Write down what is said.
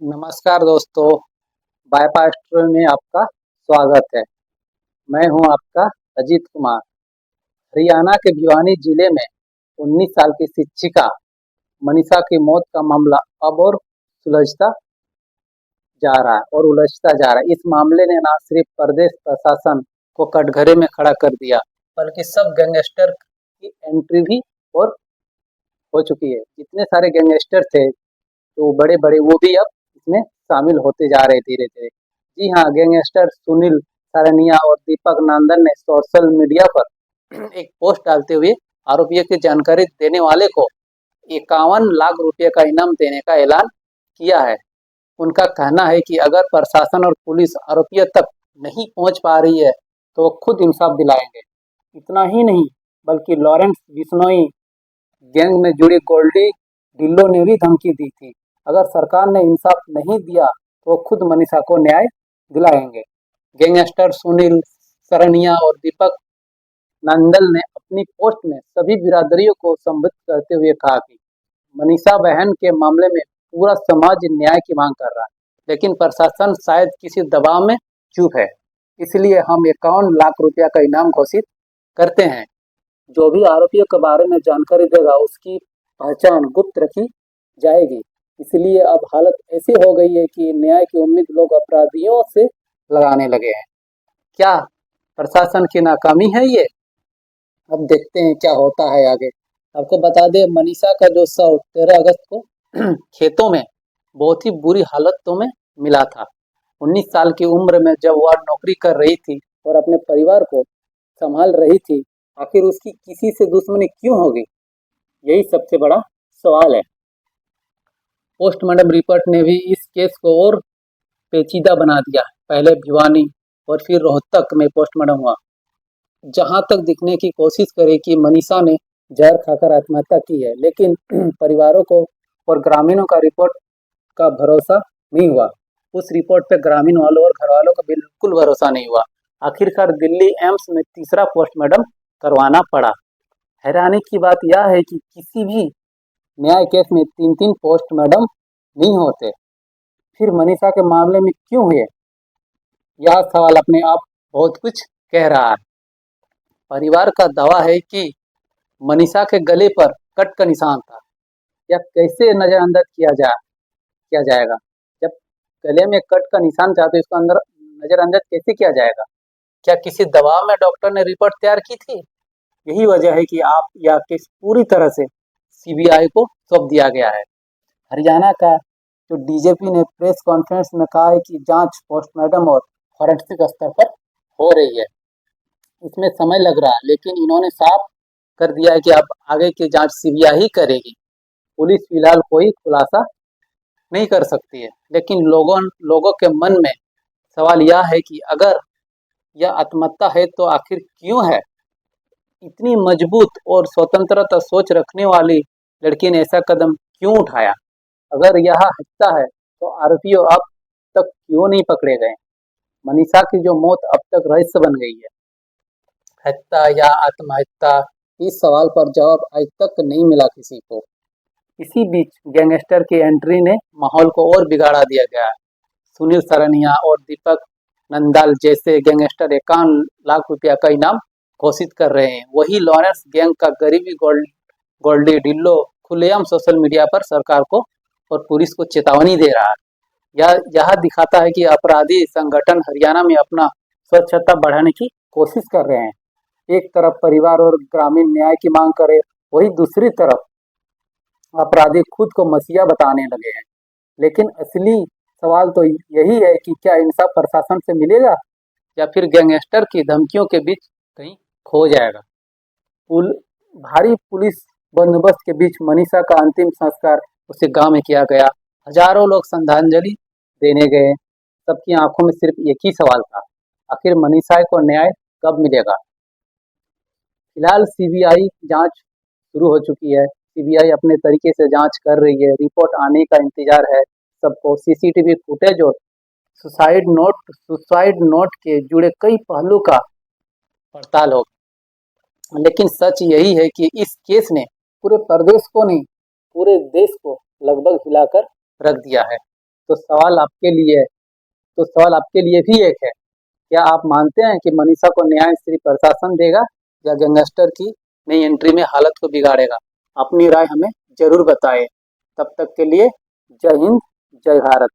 नमस्कार दोस्तों, bypass story में आपका स्वागत है। मैं हूं आपका अजीत कुमार। हरियाणा के भिवानी जिले में 19 साल की शिक्षिका मनीषा की मौत का मामला अब और सुलझता जा रहा है और उलझता जा रहा है। इस मामले ने न सिर्फ प्रदेश प्रशासन को कटघरे में खड़ा कर दिया, बल्कि सब गैंगस्टर की एंट्री भी और हो चुकी है। जितने सारे गैंगस्टर थे तो बड़े बड़े वो भी अब इसमें शामिल होते जा रहे धीरे धीरे। जी हाँ, गैंगस्टर सुनील सरनिया और दीपक नंदन ने सोशल मीडिया पर एक पोस्ट डालते हुए आरोपियों की जानकारी देने वाले को 51 लाख रुपए का इनाम देने का ऐलान किया है। उनका कहना है कि अगर प्रशासन और पुलिस आरोपियों तक नहीं पहुंच पा रही है तो वो खुद इंसाफ दिलाएंगे। इतना ही नहीं, बल्कि लॉरेंस बिश्नोई गैंग में जुड़ी गोल्डी ढिल्लो ने भी धमकी दी थी, अगर सरकार ने इंसाफ नहीं दिया तो खुद मनीषा को न्याय दिलाएंगे। गैंगस्टर सुनील सरनिया और दीपक नंदल ने अपनी पोस्ट में सभी बिरादरियों को संबोधित करते हुए कहा कि मनीषा बहन के मामले में पूरा समाज न्याय की मांग कर रहा है, लेकिन प्रशासन शायद किसी दबाव में चुप है। इसलिए हम 51 लाख रुपया का इनाम घोषित करते हैं। जो भी आरोपियों के बारे में जानकारी देगा उसकी पहचान गुप्त रखी जाएगी। इसलिए अब हालत ऐसी हो गई है कि न्याय की उम्मीद लोग अपराधियों से लगाने लगे हैं। क्या प्रशासन की नाकामी है ये? अब देखते हैं क्या होता है आगे। आपको बता दें, मनीषा का जो शव 13 अगस्त को खेतों में बहुत ही बुरी हालतों में मिला था। 19 साल की उम्र में जब वह नौकरी कर रही थी और अपने परिवार को संभाल रही थी, आखिर उसकी किसी से दुश्मनी क्यों होगी? यही सबसे बड़ा सवाल है। पोस्टमार्टम रिपोर्ट ने भी इस केस को और पेचीदा बना दिया। पहले भिवानी और फिर रोहतक में पोस्टमार्टम हुआ, जहां तक दिखने की कोशिश करे कि मनीषा ने जहर खाकर आत्महत्या की है, लेकिन परिवारों को और ग्रामीणों का रिपोर्ट का भरोसा नहीं हुआ। उस रिपोर्ट पे ग्रामीण वालों और घर वालों का बिल्कुल भरोसा नहीं हुआ। आखिरकार दिल्ली एम्स में तीसरा पोस्टमार्टम करवाना पड़ा। हैरानी की बात यह है कि किसी भी न्याय केस में 3-3 पोस्टमार्टम नहीं होते, फिर मनीषा के मामले में क्यों हुए? यह सवाल अपने आप बहुत कुछ कह रहा है। परिवार का दावा है कि मनीषा के गले पर कट का निशान था। यह कैसे नजरअंदाज किया जाएगा? जब गले में कट का निशान था तो इसको अंदर नजरअंदाज कैसे किया जाएगा? क्या किसी दबाव में डॉक्टर ने रिपोर्ट तैयार की थी? यही वजह है कि आप यह केस पूरी तरह से सीबीआई को सौंप दिया गया है। हरियाणा का जो डीजीपी ने प्रेस कॉन्फ्रेंस में कहा है कि जांच पोस्टमार्टम और फॉरेंसिक स्तर पर हो रही है। इसमें समय लग रहा है, लेकिन इन्होंने साफ कर दिया है कि अब आगे की जांच सीबीआई ही करेगी। पुलिस फिलहाल कोई खुलासा नहीं कर सकती है, लेकिन लोगों के मन में सवाल यह है कि अगर यह आत्महत्या है तो आखिर क्यों है? इतनी मजबूत और स्वतंत्रता सोच रखने वाली लड़की ने ऐसा कदम क्यों उठाया? अगर यह हत्या है तो आरोपियों अब तक क्यों नहीं पकड़े गए? मनीषा की जो मौत अब तक रहस्य बन गई है। हत्या या आत्महत्या, इस सवाल पर जवाब आज तक नहीं मिला किसी को। इसी बीच गैंगस्टर की एंट्री ने माहौल को और बिगाड़ा दिया गया है। सुनील सरनिया और दीपक नंदाल जैसे गैंगस्टर 51 लाख रुपया का इनाम घोषित कर रहे हैं। वही लॉरेंस गैंग का गरीबी गोल्डी ढिल्लो खुलेआम सोशल मीडिया पर सरकार को और पुलिस को चेतावनी दे रहा है। यह दिखाता है कि अपराधी संगठन हरियाणा में अपना स्वच्छता बढ़ाने की कोशिश कर रहे हैं। एक तरफ परिवार और ग्रामीण न्याय की मांग करे, वही दूसरी तरफ अपराधी खुद को मसीहा बताने लगे हैं। लेकिन असली सवाल तो यही है कि क्या इंसाफ प्रशासन से मिलेगा या फिर गैंगस्टर की धमकियों के बीच कहीं खो जाएगा? भारी पुलिस बंदोबस्त के बीच मनीषा का अंतिम संस्कार उसे गांव में किया गया। हजारों लोग श्रद्धांजलि देने गए। सबकी आंखों में सिर्फ एक ही सवाल था, आखिर मनीषा को न्याय कब मिलेगा? फिलहाल सीबीआई जांच शुरू हो चुकी है। सीबीआई अपने तरीके से जांच कर रही है। रिपोर्ट आने का इंतजार है सबको। सीसीटीवी फुटेज और सुसाइड नोट के जुड़े कई पहलू का पड़ताल हो। लेकिन सच यही है कि इस केस ने पूरे प्रदेश को नहीं, पूरे देश को लगभग हिलाकर रख दिया है। तो सवाल आपके लिए तो सवाल आपके लिए भी एक है, क्या आप मानते हैं कि मनीषा को न्याय श्री प्रशासन देगा या गैंगस्टर की नई एंट्री में हालत को बिगाड़ेगा? अपनी राय हमें जरूर बताएं। तब तक के लिए जय हिंद, जय भारत।